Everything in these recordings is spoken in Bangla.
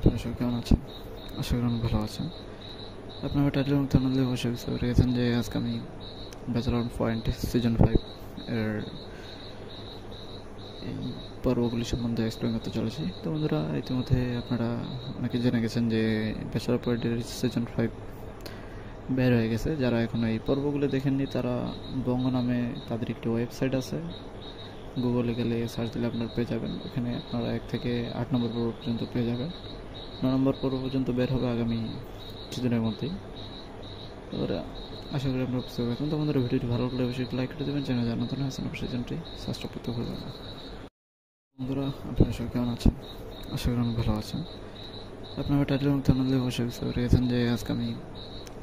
আপনারা সবাই কেমন আছেন? আশা করি অনেক ভালো আছেন। আপনারা টাইটেল এবং থাম্বনেল দেখে অবশ্যই বুঝতে পেরে গেছেন যে আজকে আমি ব্যাচেলর অন পয়েন্ট সিজন 5 এর এই পর্বগুলি সম্বন্ধে এক্সপ্লেন করতে চলেছি। তো বন্ধুরা, ইতিমধ্যে আপনারা অনেকে জেনে গেছেন যে ব্যাচেলর পয়েন্টের সিজন 5 বের হয়ে গেছে। যারা এখন এই পর্বগুলো দেখেননি তারা বঙ্গ নামে তাদের একটি ওয়েবসাইট আছে। গুগলে গেলে সার্চ দিলে আপনারা পেয়ে যাবেন। এখানে আপনারা 1 থেকে 8 নম্বর পর্ব পর্যন্ত পেয়ে যাবেন। 9 নম্বর পর্ব পর্যন্ত বের হবে আগামী কিছুদিনের মধ্যেই। এবারে আশা করি আপনারা বুঝতে পারছেন। তো আমাদের ভিডিওটি ভালো লাগলে অবশ্যই লাইক করে দেবেন। চ্যানেল যারা নতুন আছেন অবশ্যই চ্যানেলটি সাবস্ক্রাইব করতে ভুলবেন না। বন্ধুরা, আপনারা সবাই কেমন আছেন? আশা করি অনেক ভালো আছেন। আপনারা টাইটেল এবং থাম্বনেল দেখে অবশ্যই বুঝতে পেরে গেছেন যে আজকে আমি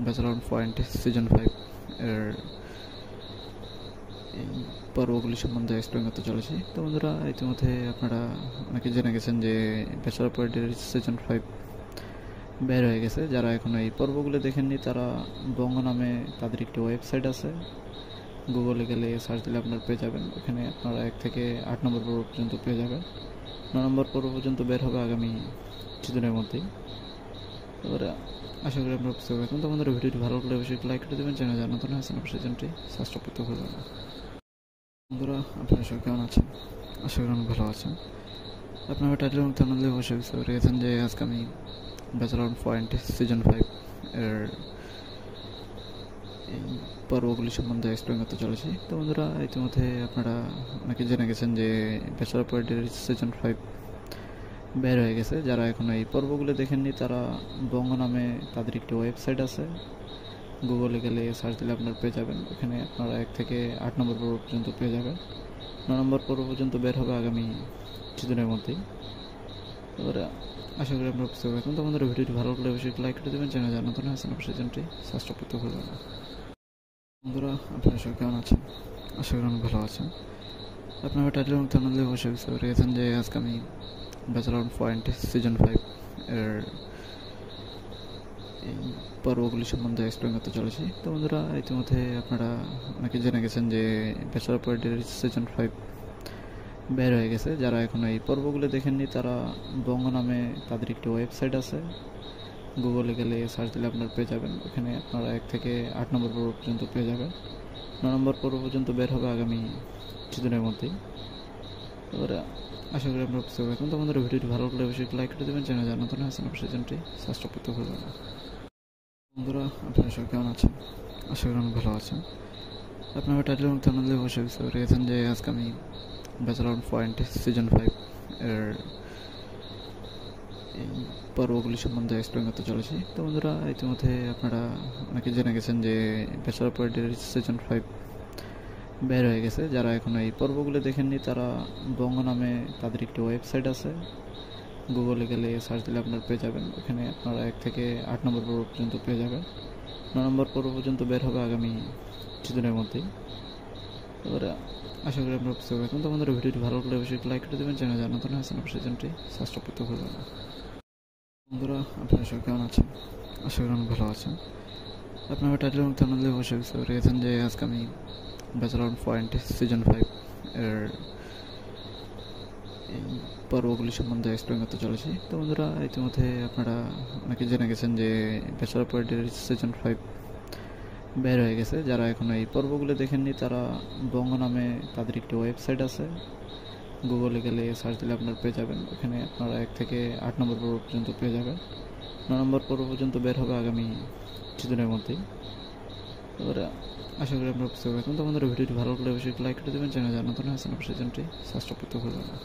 ব্যাচেলর অন পয়েন্ট সিজন 5 এর এই পর্বগুলি সম্বন্ধে এক্সপ্লেন করতে চলেছি। তো বন্ধুরা, ইতিমধ্যে আপনারা অনেকে জেনে গেছেন যে ব্যাচেলর পয়েন্টের সিজন 5 বের হয়ে গেছে। যারা এখন এই পর্বগুলো দেখেননি তারা বঙ্গ নামে তাদের একটি ওয়েবসাইট আছে। গুগলে গেলে সার্চ দিলে আপনারা পেয়ে যাবেন। এখানে আপনারা 1 থেকে 8 নম্বর পর্ব পর্যন্ত পেয়ে যাবেন। 9 নম্বর পর্ব পর্যন্ত বের হবে আগামী কিছুদিনের মধ্যেই। এবারে আশা করি আপনারা বুঝতে পারছেন। তো আমাদের ভিডিওটি ভালো লাগলে অবশ্যই লাইক করে দেবেন। চ্যানেল যারা নতুন আছেন অবশ্যই চ্যানেলটি সাবস্ক্রাইব করতে ভুলবেন না। বন্ধুরা, আপনারা সবাই কেমন আছেন? আশা করি অনেক ভালো আছেন। আপনারা টাইটেল এবং থাম্বনেল দেখে অবশ্যই বুঝতে পেরে গেছেন যে আজকে আমি ব্যাচেলর অন পয়েন্ট সিজন 5 এর এই পর্বগুলি সম্বন্ধে এক্সপ্লেন করতে চলেছি। তো বন্ধুরা, ইতিমধ্যে আপনারা অনেকে জেনে গেছেন যে ব্যাচেলর পয়েন্টের সিজন 5 বের হয়ে গেছে। যারা এখন এই পর্বগুলো দেখেননি তারা বঙ্গ নামে তাদের একটি ওয়েবসাইট আছে। গুগলে গেলে সার্চ দিলে আপনারা পেয়ে যাবেন। এখানে আপনারা 1 থেকে 8 নম্বর পর্ব পর্যন্ত পেয়ে যাবেন। 9 নম্বর পর্ব পর্যন্ত বের হবে আগামী কিছুদিনের মধ্যেই। এবারে আশা করি আপনারা বুঝতে পারছেন। তো আমাদের ভিডিওটি ভালো লাগলে অবশ্যই লাইক করে দেবেন। চ্যানেল যারা নতুন আছেন অবশ্যই চ্যানেলটি সাবস্ক্রাইব করতে ভুলবেন না। বন্ধুরা, আপনারা সবাই কেমন আছেন? আশা করি অনেক ভালো আছেন। আপনারা টাইটেল এবং থাম্বনেল দেখে অবশ্যই বুঝতে পেরে গেছেন যে আজকে আমি ব্যাচেলর অন পয়েন্ট সিজন 5 এর এই পর্বগুলি সম্বন্ধে এক্সপ্লেন করতে চলেছি। তো বন্ধুরা, ইতিমধ্যে আপনারা অনেকে জেনে গেছেন যে ব্যাচেলর পয়েন্টের সিজন 5 বের হয়ে গেছে। যারা এখন এই পর্বগুলো দেখেননি তারা বঙ্গ নামে তাদের একটি ওয়েবসাইট আছে। গুগলে গেলে সার্চ দিলে আপনারা পেয়ে যাবেন। এখানে আপনারা 1 থেকে 8 নম্বর পর্ব পর্যন্ত পেয়ে যাবেন। 9 নম্বর পর্ব পর্যন্ত বের হবে আগামী কিছুদিনের মধ্যেই। এবারে আশা করি আপনারা বুঝতে পারছেন। তো আমাদের ভিডিওটি ভালো লাগলে অবশ্যই লাইক করে দেবেন। চ্যানেল যারা নতুন আছেন অবশ্যই চ্যানেলটি সাবস্ক্রাইব করতে ভুলবেন না। বন্ধুরা, আপনারা সবাই কেমন আছেন? আশা করি অনেক ভালো আছেন। আপনারা টাইটেল এবং থাম্বনেল দেখে অবশ্যই বুঝতে পেরে গেছেন যে আজকে আমি ব্যাচেলর অন পয়েন্ট সিজন 5 এর এই পর্বগুলি সম্বন্ধে এক্সপ্লেন করতে চলেছি। তো বন্ধুরা, ইতিমধ্যে আপনারা অনেকে জেনে গেছেন যে ব্যাচেলর পয়েন্টের সিজন 5 বের হয়ে গেছে। যারা এখন এই পর্বগুলো দেখেননি তারা বঙ্গ নামে তাদের একটি ওয়েবসাইট আছে। গুগলে গেলে সার্চ দিলে আপনারা পেয়ে যাবেন। এখানে আপনারা 1 থেকে 8 নম্বর পর্ব পর্যন্ত পেয়ে যাবেন। 9 নম্বর পর্ব পর্যন্ত বের হবে আগামী কিছুদিনের মধ্যেই। এবারে আশা করি আপনারা বুঝতে পারছেন। তো আমাদের ভিডিওটি ভালো লাগলে অবশ্যই লাইক করে দেবেন। চ্যানেল যারা নতুন আছেন অবশ্যই চ্যানেলটি সাবস্ক্রাইব করতে ভুলবেন না। বন্ধুরা, আপনারা সবাই কেমন আছেন? আশা করি অনেক ভালো আছেন। আপনারা টাইটেল এবং থাম্বনেল দেখে অবশ্যই বুঝতে পেরে গেছেন যে আজকে আমি ব্যাচেলর অন পয়েন্ট সিজন 5 এর এই পর্বগুলি সম্বন্ধে এক্সপ্লেন করতে চলেছি। তো বন্ধুরা, ইতিমধ্যে আপনারা অনেকে জেনে গেছেন যে ব্যাচেলর পয়েন্টের সিজন 5 বের হয়ে গেছে। যারা এখন এই পর্বগুলো দেখেননি তারা বঙ্গ নামে তাদের একটি ওয়েবসাইট আছে। গুগলে গেলে সার্চ দিলে আপনারা পেয়ে যাবেন। এখানে আপনারা 1 থেকে 8 নম্বর পর্ব পর্যন্ত পেয়ে যাবেন। 9 নম্বর পর্ব পর্যন্ত বের হবে আগামী কিছুদিনের মধ্যেই। এবারে আশা করি আপনারা বুঝতে পারছেন। তো আমাদের ভিডিওটি ভালো লাগলে অবশ্যই লাইক করে দেবেন। চ্যানেল যারা নতুন আছেন অবশ্যই চ্যানেলটি সাবস্ক্রাইব করতে ভুলবেন না।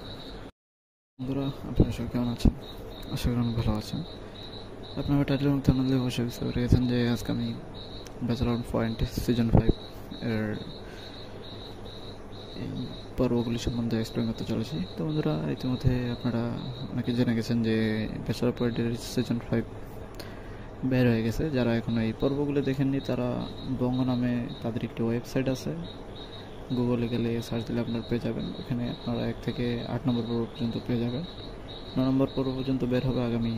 বন্ধুরা, আপনারা সবাই কেমন আছেন? আশা করি অনেক ভালো আছেন। আপনারা টাইটেল এবং থাম্বনেল দেখে অবশ্যই বুঝতে পেরে গেছেন যে আজকে আমি ব্যাচেলর অন পয়েন্ট সিজন 5 এর এই পর্বগুলি সম্বন্ধে এক্সপ্লেন করতে চলেছি। তো বন্ধুরা, ইতিমধ্যে আপনারা অনেকে জেনে গেছেন যে ব্যাচেলর পয়েন্টের সিজন 5 বের হয়ে গেছে। যারা এখন এই পর্বগুলো দেখেননি তারা বঙ্গ নামে তাদের একটি ওয়েবসাইট আছে। গুগলে গেলে সার্চ দিলে আপনারা পেয়ে যাবেন। এখানে আপনারা 1 থেকে 8 নম্বর পর্ব পর্যন্ত পেয়ে যাবেন। 9 নম্বর পর্ব পর্যন্ত বের হবে আগামী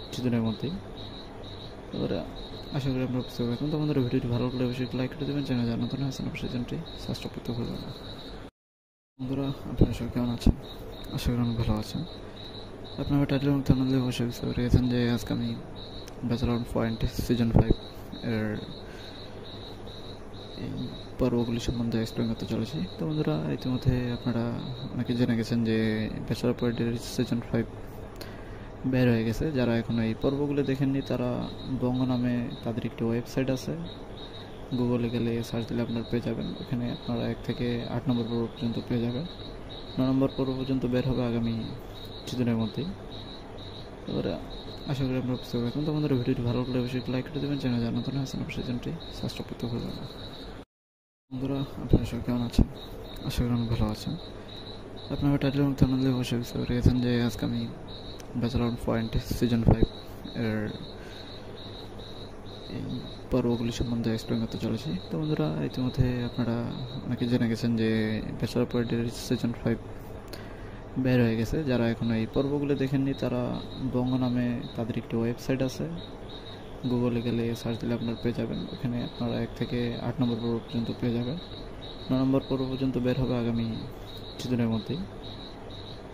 কিছুদিনের মধ্যেই। এবারে আশা করি আপনারা বুঝতে পারছেন। তো আমাদের ভিডিওটি ভালো লাগলে অবশ্যই লাইক করে দেবেন। চ্যানেল যারা নতুন আছেন অবশ্যই চ্যানেলটি সাবস্ক্রাইব করতে ভুলবেন না। বন্ধুরা, আপনারা সবাই কেমন আছেন? আশা করি অনেক ভালো আছেন। আপনারা টাইটেল এবং থাম্বনেলে অবশ্যই বুঝতে পেরে গেছেন যে আজকে আমি ব্যাচেলর পয়েন্ট সিজন 5 এর এই পর্বগুলি সম্বন্ধে এক্সপ্লেন করতে চলেছি। তো বন্ধুরা, ইতিমধ্যে আপনারা অনেকে জেনে গেছেন যে ব্যাচেলর পয়েন্টের সিজন 5 বের হয়ে গেছে। যারা এখন এই পর্বগুলো দেখেননি তারা বঙ্গ নামে তাদের একটি ওয়েবসাইট আছে, গুগলে গেলে সার্চ দিলে আপনারা পেয়ে যাবেন। ওখানে আপনারা 1 থেকে 8 নম্বর পর্ব পর্যন্ত পেয়ে যাবেন। 9 নম্বর পর্ব পর্যন্ত বের হবে আগামী কিছুদিনের মধ্যেই। এবারে আশা করি আপনারা বুঝতে পারবেন। তো আমাদের ভিডিওটি ভালো লাগলে অবশ্যই লাইক করে দেবেন, চ্যানেল জানাতে না আছেন অবশ্যই চ্যানেলটি সাবস্ক্রাইব করতে ভুলবেন না। বন্ধুরা, আপনারা সবাই কেমন আছেন? আশা করি অনেক ভালো আছেন। আপনারা টাইটেল এবং থাম্বনেলে অবশ্যই বুঝতে পেরে গেছেন যে আজকে আমি ব্যাচেলর পয়েন্ট সিজন 5 এর এই পর্বগুলি সম্বন্ধে এক্সপ্লেন করতে চলেছি। তো বন্ধুরা, ইতিমধ্যে আপনারা অনেকে জেনে গেছেন যে ব্যাচেলর পয়েন্টের সিজন 5 বের হয়ে গেছে। যারা এখন এই পর্বগুলো দেখেননি তারা বঙ্গ নামে তাদের একটি ওয়েবসাইট আছে, গুগলে গেলে সার্চ দিলে আপনারা পেয়ে যাবেন। ওখানে আপনারা 1 থেকে 8 নম্বর পর্ব পর্যন্ত পেয়ে যাবেন। 9 নম্বর পর্ব পর্যন্ত বের হবে আগামী কিছুদিনের মধ্যেই।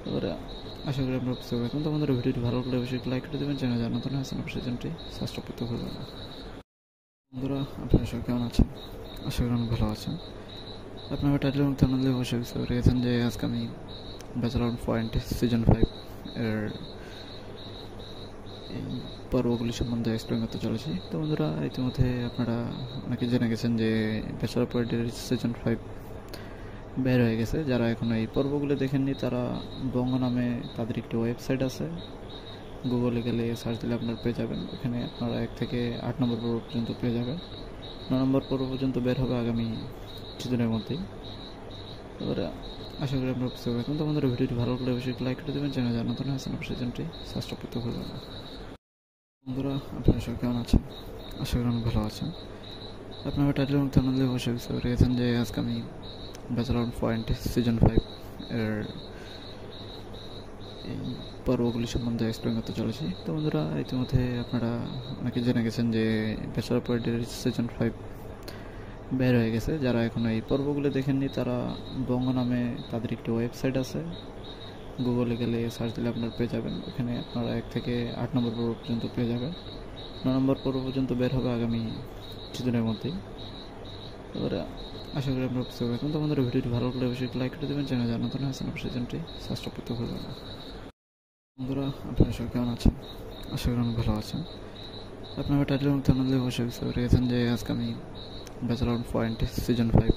এবারে আশা করি আপনারা বুঝতে পারবেন। তো আমাদের ভিডিওটি ভালো লাগলে অবশ্যই লাইক করে দেবেন, চ্যানেল জানাতে না আছেন অবশ্যই চ্যানেলটি সাবস্ক্রাইব করতে ভুলবেন না। বন্ধুরা, আপনারা সবাই কেমন আছেন? আশা করি অনেক ভালো আছেন। আপনারা টাইটেল এবং থাম্বনেলে অবশ্যই বুঝতে পেরে গেছেন যে আজকে আমি ব্যাচেলর পয়েন্ট সিজন 5 এর এই পর্বগুলি সম্বন্ধে এক্সপ্লেন করতে চলেছি। তো বন্ধুরা, ইতিমধ্যে আপনারা অনেকে জেনে গেছেন যে ব্যাচেলর পয়েন্টের সিজন 5 বের হয়ে গেছে। যারা এখন এই পর্বগুলো দেখেননি তারা বঙ্গ নামে তাদের একটি ওয়েবসাইট আছে, গুগলে গেলে সার্চ দিলে আপনারা পেয়ে যাবেন। ওখানে আপনারা 1 থেকে 8 নম্বর পর্ব পর্যন্ত পেয়ে যাবেন। 9 নম্বর পর্ব পর্যন্ত বের হবে আগামী কিছুদিনের মধ্যেই। এবারে আশা করি আপনারা বুঝতে পারবেন। তো আমাদের ভিডিওটি ভালো লাগলে অবশ্যই লাইক করে দেবেন, চ্যানেল জানাতে না আছেন অবশ্যই চ্যানেলটি সাবস্ক্রাইব করতে ভুলবেন না। বন্ধুরা, আপনারা সবাই কেমন আছেন? আশা করি অনেক ভালো আছেন। আপনারা টাইটেল এবং থাম্বনেলে অবশ্যই বুঝতে পেরে গেছেন যে আজকে আমি ব্যাচেলর পয়েন্ট সিজন 5 এর এই পর্বগুলি সম্বন্ধে এক্সপ্লেন করতে চলেছি। তো বন্ধুরা, ইতিমধ্যে আপনারা অনেকে জেনে গেছেন যে ব্যাচেলর পয়েন্টের সিজন 5 বের হয়ে গেছে। যারা এখন এই পর্বগুলো দেখেননি তারা বঙ্গ নামে তাদের একটি ওয়েবসাইট আছে, গুগলে গেলে সার্চ দিলে আপনারা পেয়ে যাবেন। ওখানে আপনারা 1 থেকে 8 নম্বর পর্ব পর্যন্ত পেয়ে যাবেন। 9 নম্বর পর্ব পর্যন্ত বের হবে আগামী কিছুদিনের মধ্যেই। এবারে আশা করি আপনারা বুঝতে পারবেন। তো আমাদের ভিডিওটি ভালো লাগলে অবশ্যই লাইক করে দেবেন, চ্যানেল জানাতে না আছেন অবশ্যই চ্যানেলটি সাবস্ক্রাইব করতে ভুলবেন না। বন্ধুরা, আপনারা সবাই কেমন আছেন? আশা করি অনেক ভালো আছেন। আপনারা টাইটেল এবং থাম্বনেলে অবশ্যই বুঝতে পেরে গেছেন যে আজকে আমি ব্যাচেলর পয়েন্ট সিজন 5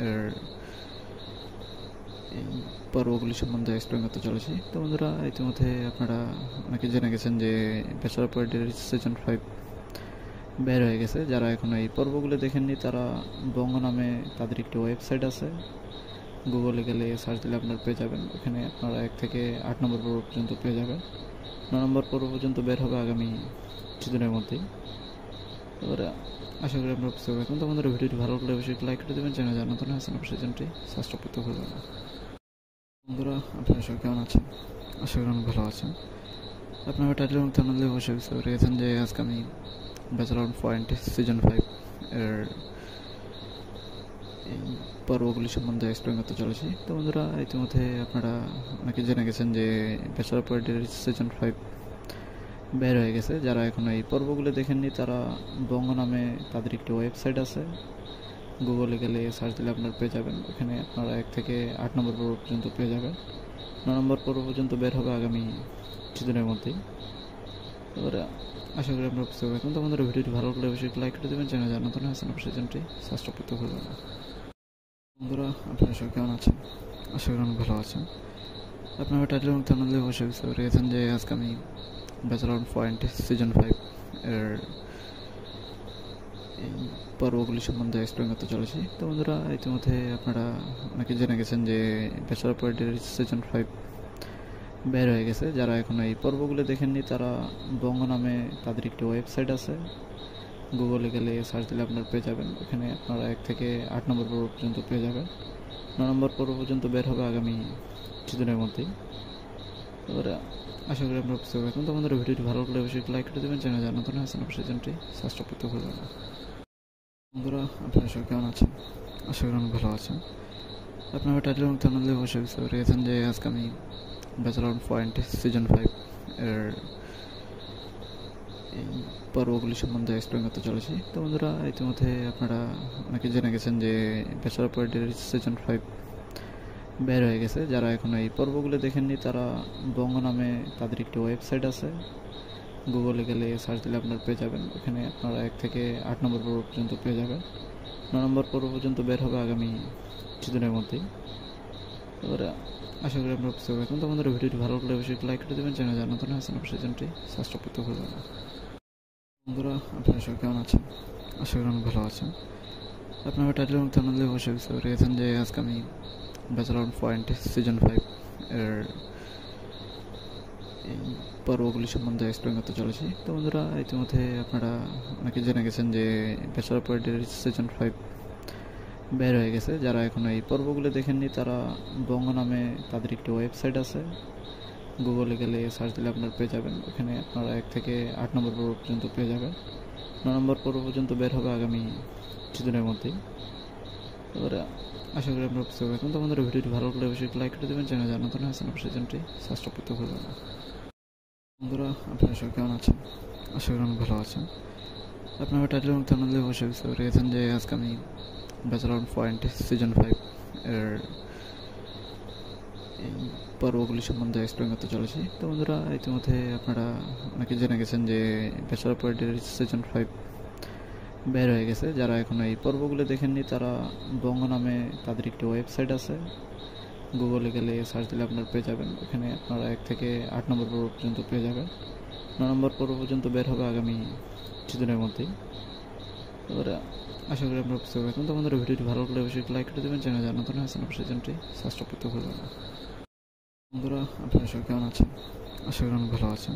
এর এই পর্বগুলি সম্বন্ধে এক্সপ্লেন করতে চলেছি। তো বন্ধুরা, ইতিমধ্যে আপনারা অনেকে জেনে গেছেন যে ব্যাচেলর পয়েন্টের সিজন 5 বের হয়ে গেছে। যারা এখন এই পর্বগুলো দেখেননি তারা বঙ্গ নামে তাদের একটি ওয়েবসাইট আছে, গুগলে গেলে সার্চ দিলে আপনারা পেয়ে যাবেন। ওখানে আপনারা 1 থেকে 8 নম্বর পর্ব পর্যন্ত পেয়ে যাবেন। 9 নম্বর পর্ব পর্যন্ত বের হবে আগামী কিছুদিনের মধ্যেই। এবারে আশা করি আপনারা বুঝতে পারবেন। তো আমাদের ভিডিওটি ভালো লাগলে অবশ্যই লাইক করে দেবেন, চ্যানেল জানাতে না আছেন অবশ্যই চ্যানেলটি সাবস্ক্রাইব করতে ভুলবেন না। বন্ধুরা, আপনারা সবাই কেমন আছেন? আশা করি অনেক ভালো আছেন। আপনারা টাইটেল এবং থাম্বনেলে অবশ্যই বুঝতে পেরে গেছেন যে আজকে আমি ব্যাচেলর পয়েন্ট সিজন 5 এর এই পর্বগুলি সম্বন্ধে এক্সপ্লেন করতে চলেছি। তো বন্ধুরা, ইতিমধ্যে আপনারা অনেকে জেনে গেছেন যে ব্যাচেলর পয়েন্টের সিজন 5 বের হয়ে গেছে। যারা এখন এই পর্বগুলো দেখেননি তারা বঙ্গ নামে তাদের একটি ওয়েবসাইট আছে, গুগলে গেলে সার্চ দিলে আপনারা পেয়ে যাবেন। ওখানে আপনারা 1 থেকে 8 নম্বর পর্ব পর্যন্ত পেয়ে যাবেন। 9 নম্বর পর্ব পর্যন্ত বের হবে আগামী কিছুদিনের মধ্যেই। এবারে আশা করি আপনারা বুঝতে পারবেন। তো আমাদের ভিডিওটি ভালো লাগলে অবশ্যই লাইক করে দেবেন, চ্যানেল জানাতে না আছেন অবশ্যই চ্যানেলটি সাবস্ক্রাইব করতে ভুলবেন না। বন্ধুরা, আপনারা সবাই কেমন আছেন? আশা করি অনেক ভালো আছেন। আপনারা টাইটেল এবং থাম্বনেলে অবশ্যই বুঝতে পেরে গেছেন যে আজকে আমি ব্যাচেলর পয়েন্ট সিজন 5 এর এই পর্বগুলি সম্বন্ধে এক্সপ্লেন করতে চলেছি। তো বন্ধুরা, ইতিমধ্যে আপনারা অনেকে জেনে গেছেন যে ব্যাচেলর পয়েন্টের সিজন 5 বের হয়ে গেছে। যারা এখন এই পর্বগুলো দেখেননি তারা বঙ্গ নামে তাদের একটি ওয়েবসাইট আছে, গুগলে গেলে সার্চ দিলে আপনারা পেয়ে যাবেন। ওখানে আপনারা 1 থেকে 8 নম্বর পর্ব পর্যন্ত পেয়ে যাবেন। 9 নম্বর পর্ব পর্যন্ত বের হবে আগামী কিছুদিনের মধ্যেই। এবারে আশা করি আপনারা বুঝতে পারবেন। তো আমাদের ভিডিওটি ভালো লাগলে অবশ্যই লাইক করে দেবেন, চ্যানেল জানাতে না আছেন অবশ্যই চ্যানেলটি সাবস্ক্রাইব করতে ভুলবেন না। বন্ধুরা, আপনারা সবাই কেমন আছেন? আশা করি অনেক ভালো আছেন। আপনারা টাইটেল এবং থাম্বনেলে অবশ্যই বুঝতে পেরে গেছেন যে আজকে আমি ব্যাচেলর পয়েন্ট সিজন 5 এর এই পর্বগুলি সম্বন্ধে এক্সপ্লেন করতে চলেছি। তো বন্ধুরা, ইতিমধ্যে আপনারা অনেকে জেনে গেছেন যে ব্যাচেলর অফ পলিটিক্যাল সিজন 5 বের হয়ে গেছে। যারা এখন এই পর্বগুলো দেখেননি তারা বঙ্গ নামে তাদের একটি ওয়েবসাইট আছে, গুগলে গেলে সার্চ দিলে আপনারা পেয়ে যাবেন। ওখানে আপনারা 1 থেকে 8 নম্বর পর্ব পর্যন্ত পেয়ে যাবেন। 9 নম্বর পর্ব পর্যন্ত বের হবে আগামী কিছুদিনের মধ্যেই। এবারে আশা করি আপনারা বুঝতে পারবেন। তো বন্ধুরা, ভিডিওটি ভালো লাগলে অবশ্যই লাইক করে দেবেন। চ্যানেল জানার নতুন আছেন অবশ্যই চ্যানেলটি সাবস্ক্রাইব করতে ভুলবেন না। বন্ধুরা, আপনারা সবাই কেমন আছেন? আশা করি অনেক ভালো আছেন। আপনারা টাইটেল এবং থাম্বনেল দিয়ে অবশ্যই বুঝতে পেরেছেন যে আজকে আমি ব্যাচেলর অফ পলিটিক্যাল সিজন 5 এর এই পর্বগুলি সম্বন্ধে এক্সপ্লেন করতে চলেছি। তো বন্ধুরা, ইতিমধ্যে আপনারা অনেকে জেনে গেছেন যে ব্যাচেলর অফ পলিটিক্যাল সিজন 5 বের হয়ে গেছে। যারা এখন এই পর্বগুলো দেখেননি তারা বঙ্গ নামে তাদের একটি ওয়েবসাইট আছে, গুগলে গেলে সার্চ দিলে আপনারা পেয়ে যাবেন। ওখানে আপনারা 1 থেকে 8 নম্বর পর্ব পর্যন্ত পেয়ে যাবেন। 9 নম্বর পর্ব পর্যন্ত বের হবে আগামী কিছুদিনের মধ্যেই। এবারে আশা করি আপনারা বুঝতে পারবেন। তো বন্ধুরা, ভিডিওটি ভালো লাগলে অবশ্যই লাইক করে দেবেন। চ্যানেল জানার নতুন আছেন অবশ্যই চ্যানেলটি সাবস্ক্রাইব করতে ভুলবেন না। বন্ধুরা, আপনারা সবাই কেমন আছেন? আশা করি অনেক ভালো আছেন। আপনারা টাইটেল এবং থাম্বনেল দিয়ে অবশ্যই বুঝতে পেরেছেন যে আজকে আমি ব্যাচেলর অফ পলিটিক্যাল সিজন 5 এর এই পর্বগুলি সম্বন্ধে এক্সপ্লেন করতে চলেছি। তো বন্ধুরা, ইতিমধ্যে আপনারা অনেকে জেনে গেছেন যে ব্যাচেলর অফ পলিটিক্যাল সিজন 5 বের হয়ে গেছে। যারা এখন এই পর্বগুলো দেখেননি তারা বঙ্গ নামে তাদের একটি ওয়েবসাইট আছে, গুগলে গেলে সার্চ দিলে আপনারা পেয়ে যাবেন। ওখানে আপনারা 1 থেকে 8 নম্বর পর্ব পর্যন্ত পেয়ে যাবেন। 9 নম্বর পর্ব পর্যন্ত বের হবে আগামী কিছুদিনের মধ্যেই। এবারে আশা করি আপনারা বুঝতে পারবেন। তো বন্ধুরা, ভিডিওটি ভালো লাগলে অবশ্যই লাইক করে দেবেন। চ্যানেল জানার নতুন আছেন অবশ্যই চ্যানেলটি সাবস্ক্রাইব করতে ভুলবেন না। বন্ধুরা, আপনারা সবাই কেমন আছেন? আশা করি অনেক ভালো আছেন।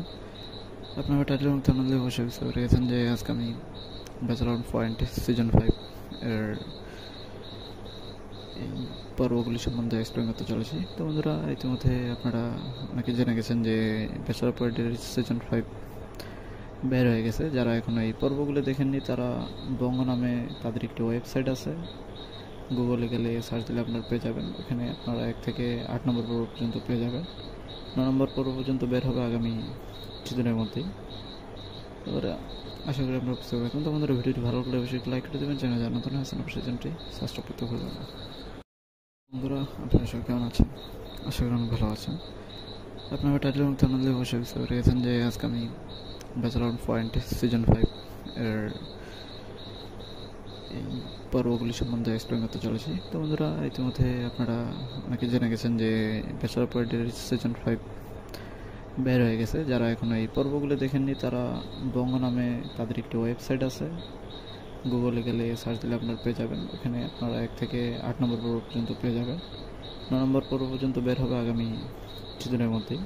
আপনারা টাইটেল এবং থাম্বনেল দিয়ে অবশ্যই বুঝতে পেরেছেন যে আজকে আমি ব্যাচেলর অফ পলিটিক্যাল সিজন 5 এর এই পর্বগুলি সম্বন্ধে এক্সপ্লেন করতে চলেছি। তো বন্ধুরা, ইতিমধ্যে আপনারা অনেকে জেনে গেছেন যে ব্যাচেলর অফ পলিটিক্যাল সিজন 5 বের হয়ে গেছে। যারা এখন এই পর্বগুলো দেখেননি তারা বঙ্গ নামে তাদের একটি ওয়েবসাইট আছে, গুগলে গেলে সার্চ দিলে আপনারা পেয়ে যাবেন। ওখানে আপনারা 1 থেকে 8 নম্বর পর্ব পর্যন্ত পেয়ে যাবেন। 9 নম্বর পর্ব পর্যন্ত বের হবে আগামী কিছুদিনের মধ্যেই। এবারে আশা করি আপনারা বুঝতে পারবেন। তো বন্ধুরা, ভিডিওটি ভালো লাগলে অবশ্যই লাইক করে দেবেন। চ্যানেল জানার নতুন আছেন অবশ্যই চ্যানেলটি সাবস্ক্রাইব করতে ভুলবেন না। বন্ধুরা, আপনারা সবাই কেমন আছেন? আশা করি অনেক ভালো আছেন। আপনারা টাইটেল এবং থাম্বনেল দিয়ে অবশ্যই বুঝতে পেরেছেন যে আজকে আমি ব্যাচেলর অফ পলিটিক্যাল সিজন 5 এর এই পর্বগুলি সম্বন্ধে এক্সপ্লেন করতে চলেছি। তো বন্ধুরা, ইতিমধ্যে আপনারা অনেকে জেনে গেছেন যে ব্যাচেলর অফ পলিটিক্যাল সিজন 5 বের হয়ে গেছে। যারা এখন এই পর্বগুলো দেখেননি তারা বঙ্গ নামে তাদের একটি ওয়েবসাইট আছে, গুগলে গেলে সার্চ দিলে আপনারা পেয়ে যাবেন। ওখানে আপনারা 1 থেকে 8 নম্বর পর্ব পর্যন্ত পেয়ে যাবেন। 9 নম্বর পর্ব পর্যন্ত বের হবে আগামী কিছুদিনের মধ্যেই।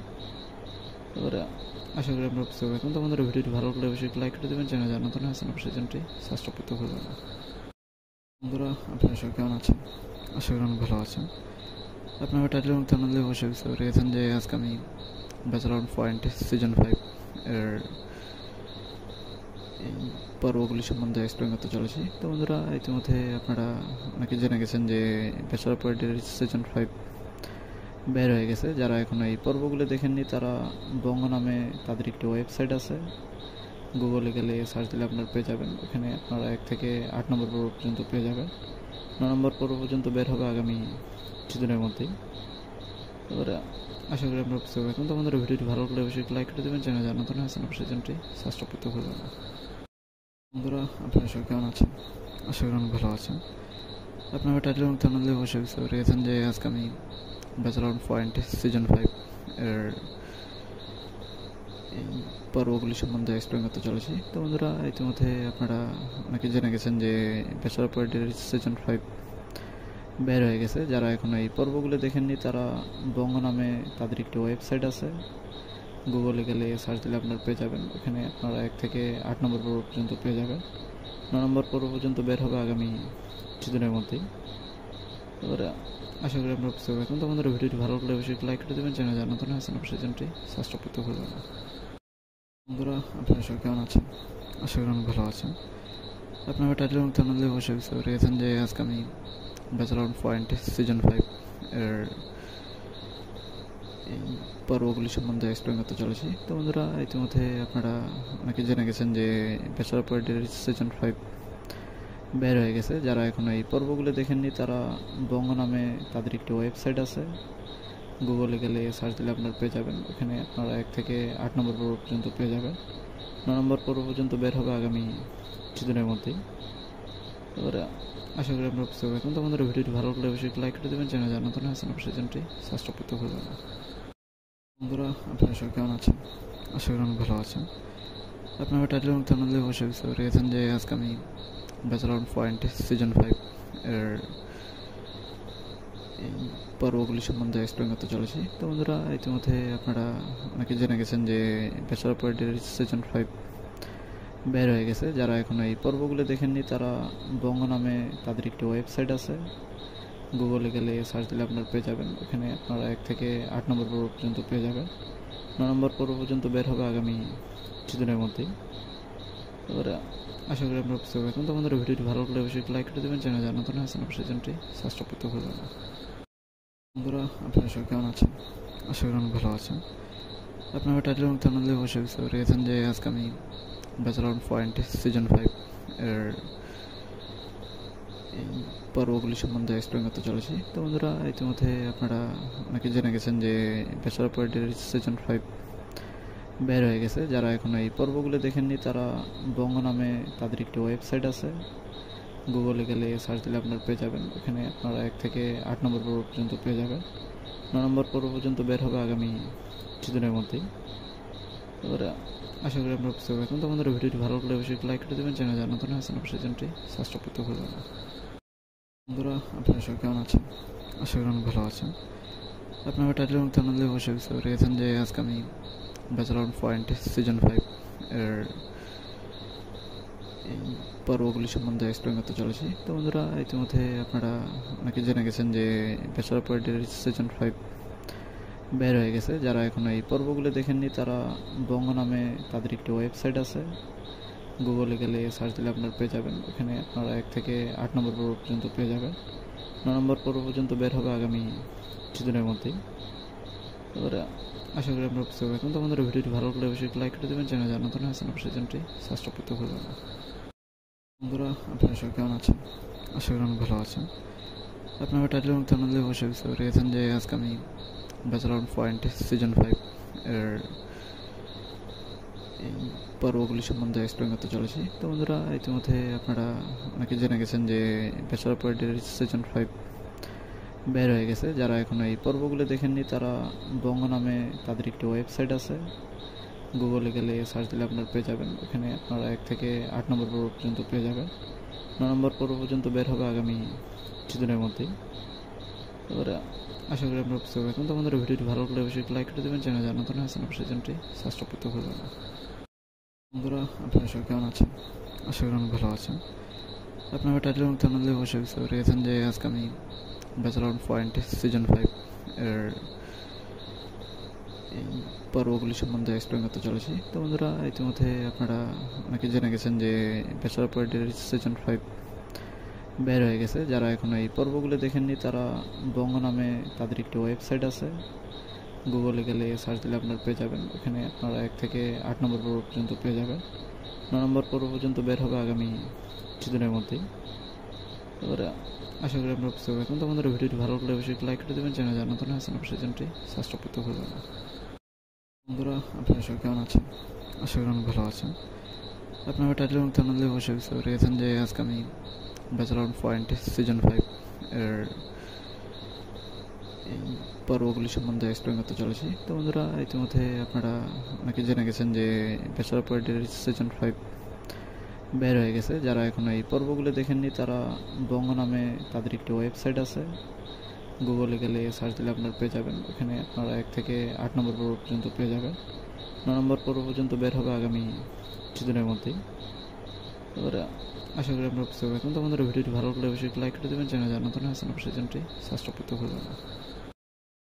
এবারে আশা করি আপনারা বুঝতে পারবেন। তো বন্ধুরা, ভিডিওটি ভালো লাগলে অবশ্যই লাইক করে দেবেন। চ্যানেল জানার নতুন আছেন অবশ্যই চ্যানেলটি সাবস্ক্রাইব করতে ভুলবেন না। বন্ধুরা, আপনারা সবাই কেমন আছেন? আশা করি অনেক ভালো আছেন। আপনারা টাইটেল এবং থাম্বনেল দিয়ে অবশ্যই বুঝতে পেরেছেন যে আজকে আমি ব্যাচেলর অফ পলিটিক্যাল সিজন 5 এর এই পর্বগুলি সম্বন্ধে এক্সপ্লেন করতে চলেছি। তো বন্ধুরা, ইতিমধ্যে আপনারা অনেকে জেনে গেছেন যে ব্যাচেলর অফ পলিটিক্যাল সিজন 5 বের হয়ে গেছে। যারা এখন এই পর্বগুলো দেখেননি তারা বঙ্গ নামে তাদের একটি ওয়েবসাইট আছে, গুগলে গেলে সার্চ দিলে আপনারা পেয়ে যাবেন। ওখানে আপনারা 1 থেকে 8 নম্বর পর্ব পর্যন্ত পেয়ে যাবেন। 9 নম্বর পর্ব পর্যন্ত বের হবে আগামী কিছুদিনের মধ্যেই। এবারে আশা করি আপনারা বুঝতে পারবেন। তো বন্ধুরা, ভিডিওটি ভালো লাগলে অবশ্যই লাইক করে দেবেন। চ্যানেল জানার নতুন আছেন অবশ্যই চ্যানেলটি সাবস্ক্রাইব করতে ভুলবেন না। বন্ধুরা, আপনারা সবাই কেমন আছেন? আশা করি অনেক ভালো আছেন। আপনারা টাইটেল এবং থাম্বনেল দিয়ে অবশ্যই বুঝতে পেরেছেন যে আজকে আমি ব্যাচেলর অফ পলিটিক্যাল সিজন 5 এর এই পর্বগুলি সম্বন্ধে এক্সপ্লেন করতে চলেছি। তো বন্ধুরা, ইতিমধ্যে আপনারা অনেকে জেনে গেছেন যে ব্যাচেলর অফ পলিটিক্যাল সিজন 5 বের হয়ে গেছে। যারা এখন এই পর্বগুলো দেখেননি তারা বঙ্গ নামে তাদের একটি ওয়েবসাইট আছে, গুগলে গেলে সার্চ দিলে আপনারা পেয়ে যাবেন। ওখানে আপনারা 1 থেকে 8 নম্বর পর্ব পর্যন্ত পেয়ে যাবেন। 9 নম্বর পর্ব পর্যন্ত বের হবে আগামী কিছুদিনের মধ্যেই। এবারে আশা করি আপনারা বুঝতে পারবেন। তো বন্ধুরা, ভিডিওটি ভালো লাগলে অবশ্যই লাইক করে দেবেন। চ্যানেল জানার নতুন আছেন অবশ্যই চ্যানেলটি সাবস্ক্রাইব করতে ভুলবেন না। বন্ধুরা, আপনারা সবাই কেমন আছেন? আশা করি অনেক ভালো আছেন। আপনারা টাইটেল এবং থাম্বনেল দিয়ে অবশ্যই বুঝতে পেরেছেন যে আজকে আমি ব্যাচেলর অফ পলিটিক্যাল সিজন 5 এর এই পর্বগুলি সম্বন্ধে এক্সপ্লেন করতে চলেছি। তো বন্ধুরা, ইতিমধ্যে আপনারা অনেকে জেনে গেছেন যে ব্যাচেলর পয়েন্টের সিজন 5 বের হয়ে গেছে। যারা এখন এই পর্বগুলো দেখেননি তারা বঙ্গ নামে তাদের একটি ওয়েবসাইট আছে, গুগলে গেলে সার্চ দিলে আপনারা পেয়ে যাবেন। ওখানে আপনারা 1 থেকে 8 নম্বর পর্ব পর্যন্ত পেয়ে যাবেন। 9 নম্বর পর্ব পর্যন্ত বের হবে আগামী কিছুদিনের মধ্যেই। এবারে আশা করি আপনারা বুঝতে পারবেন। তো আমাদের ভিডিওটি ভালো লাগলে অবশ্যই লাইক করে দেবেন, চ্যানেল জানাতে না আছেন অবশ্যই চ্যানেলটি সাবস্ক্রাইব করতে ভুলবেন না। বন্ধুরা, আপনারা সবাই কেমন আছেন? আশা করি অনেক ভালো আছেন। আপনারা টাইটেল এবং থাম্বনেলে অবশ্যই বুঝতে পেরেছেন যে আজকে আমি ব্যাচেলর পয়েন্ট সিজন 5 এর এই পর্বগুলি সম্বন্ধে এক্সপ্লেন করতে চলেছি। তো বন্ধুরা, ইতিমধ্যে আপনারা অনেকে জেনে গেছেন যে ব্যাচেলর পয়েন্টের সিজন 5 বের হয়ে গেছে। যারা এখন এই পর্বগুলো দেখেননি তারা বঙ্গ নামে তাদের একটি ওয়েবসাইট আছে, গুগলে গেলে সার্চ দিলে আপনারা পেয়ে যাবেন। ওখানে আপনারা 1 থেকে 8 নম্বর পর্ব পর্যন্ত পেয়ে যাবেন। 9 নম্বর পর্ব পর্যন্ত বের হবে আগামী কিছুদিনের মধ্যেই। এবারে আশা করি আপনারা বুঝতে পারবেন। তো আমাদের ভিডিওটি ভালো লাগলে অবশ্যই লাইক করে দেবেন, চ্যানেল জানাতে না আছেন অবশ্যই চ্যানেলটি সাবস্ক্রাইব করতে ভুলবেন না। বন্ধুরা, আপনারা সবাই কেমন আছেন? আশা করি অনেক ভালো আছেন। আপনারা টাইটেল এবং থাম্বনেলে অবশ্যই বুঝতে পেরেছেন যে আজকে আমি ব্যাচেলর পয়েন্ট সিজন 5 এর এই পর্বগুলি সম্বন্ধে এক্সপ্লেন করতে চলেছি। তো বন্ধুরা, ইতিমধ্যে আপনারা অনেকে জেনে গেছেন যে ব্যাচেলর পয়েন্টের সিজন 5 বের হয়ে গেছে। যারা এখন এই পর্বগুলো দেখেননি তারা বঙ্গ নামে তাদের একটি ওয়েবসাইট আছে, গুগলে গেলে সার্চ দিলে আপনারা পেয়ে যাবেন। ওখানে আপনারা 1 থেকে 8 নম্বর পর্ব পর্যন্ত পেয়ে যাবেন। 9 নম্বর পর্ব পর্যন্ত বের হবে আগামী কিছুদিনের মধ্যেই। এবারে আশা করি আপনারা বুঝতে পারবেন। তো আমাদের ভিডিওটি ভালো লাগলে অবশ্যই লাইক করে দেবেন, চ্যানেল জানাতে না আছেন অবশ্যই চ্যানেলটি সাবস্ক্রাইব করতে ভুলবেন না। বন্ধুরা, আপনারা সবাই কেমন আছেন? আশা করি অনেক ভালো আছেন। আপনারা টাইটেল এবং থাম্বনেলে অবশ্যই বুঝতে পেরেছেন যে আজকে আমি ব্যাচেলর পয়েন্ট সিজন 5 এর এই পর্বগুলি সম্বন্ধে এক্সপ্লেন করতে চলেছি। তো বন্ধুরা, ইতিমধ্যে আপনারা অনেকে জেনে গেছেন যে ব্যাচেলর পয়েন্টের সিজন 5 বের হয়ে গেছে। যারা এখন এই পর্বগুলো দেখেননি তারা বঙ্গ নামে তাদের একটি ওয়েবসাইট আছে, গুগলে গেলে সার্চ দিলে আপনারা পেয়ে যাবেন। ওখানে আপনারা 1 থেকে 8 নম্বর পর্ব পর্যন্ত পেয়ে যাবেন। 9 নম্বর পর্ব পর্যন্ত বের হবে আগামী কিছুদিনের মধ্যেই। এবারে আশা করি আপনারা বুঝতে পারবেন। তো আমাদের ভিডিওটি ভালো লাগলে অবশ্যই লাইক করে দেবেন, চ্যানেল জানাতে না আছেন অবশ্যই চ্যানেলটি সাবস্ক্রাইব করতে ভুলবেন না। বন্ধুরা, আপনারা সবাই কেমন আছেন? আশা করি অনেক ভালো আছেন। আপনারা টাইটেল এবং থাম্বনেলে অবশ্যই বুঝতে পেরেছেন যে আজকে আমি ব্যাচেলর পয়েন্ট সিজন 5 এর এই পর্বগুলি সম্বন্ধে এক্সপ্লেন করতে চলেছি। তো বন্ধুরা, ইতিমধ্যে আপনারা অনেকে জেনে গেছেন যে ব্যাচেলর পয়েন্টের সিজন 5 বের হয়ে গেছে। যারা এখন এই পর্বগুলো দেখেননি তারা বঙ্গ নামে তাদের একটি ওয়েবসাইট আছে, গুগলে গেলে সার্চ দিলে আপনারা পেয়ে যাবেন। ওখানে আপনারা 1 থেকে 8 নম্বর পর্ব পর্যন্ত পেয়ে যাবেন। 9 নম্বর পর্ব পর্যন্ত বের হবে আগামী কিছুদিনের মধ্যেই। এবারে আশা করি আপনারা বুঝতে পারবেন। তো আমাদের ভিডিওটি ভালো লাগলে অবশ্যই লাইক করে দেবেন, চ্যানেল জানাতে না আছেন অবশ্যই চ্যানেলটি সাবস্ক্রাইব করতে ভুলবেন না। বন্ধুরা, আপনারা সবাই কেমন আছেন? আশা করি অনেক ভালো আছেন। আপনারা টাইটেল এবং থাম্বনেলে অবশ্যই বুঝতে পেরেছেন যে আজকে আমি ব্যাচেলর পয়েন্ট সিজন 5 এর এই পর্বগুলি সম্বন্ধে এক্সপ্লেন করতে চলেছি। তো বন্ধুরা, ইতিমধ্যে আপনারা অনেকে জেনে গেছেন যে ব্যাচেলর পয়েন্টের সিজন 5 বের হয়ে গেছে। যারা এখন এই পর্বগুলো দেখেননি তারা বঙ্গ নামে তাদের একটি ওয়েবসাইট আছে, গুগলে গেলে সার্চ দিলে আপনারা পেয়ে যাবেন। ওখানে আপনারা 1 থেকে 8 নম্বর পর্ব পর্যন্ত পেয়ে যাবেন। 9 নম্বর পর্ব পর্যন্ত বের হবে আগামী কিছুদিনের মধ্যেই। এবারে আশা করি আপনারা বুঝতে পারবেন। তো আমাদের ভিডিওটি ভালো লাগলে অবশ্যই লাইক করে দেবেন, চ্যানেল জানাতে না আছেন অবশ্যই চ্যানেলটি সাবস্ক্রাইব করতে ভুলবেন না। বন্ধুরা, আপনারা সবাই কেমন আছেন? আশা করি অনেক ভালো আছেন। আপনারা টাইটেল এবং থাম্বনেলে অবশ্যই বুঝতে পেরেছেন যে আজকে আমি ব্যাচেলর পয়েন্ট সিজন 5 এর এই পর্বগুলি সম্বন্ধে এক্সপ্লেন করতে চলেছি। তো বন্ধুরা, ইতিমধ্যে আপনারা অনেকে জেনে গেছেন যে ব্যাচেলর পয়েন্টের সিজন 5 বের হয়ে গেছে। যারা এখন এই পর্বগুলো দেখেননি তারা বঙ্গ নামে তাদের একটি ওয়েবসাইট আছে, গুগলে গেলে সার্চ দিলে আপনারা পেয়ে যাবেন। ওখানে আপনারা 1 থেকে 8 নম্বর পর্ব পর্যন্ত পেয়ে যাবেন। 9 নম্বর পর্ব পর্যন্ত বের হবে আগামী কিছুদিনের মধ্যেই। এবারে আশা করি আপনারা বুঝতে পারবেন। তো আমাদের ভিডিওটি ভালো লাগলে অবশ্যই লাইক করে দেবেন, চ্যানেল জানাতে না আছেন অবশ্যই চ্যানেলটি সাবস্ক্রাইব করতে ভুলবেন না।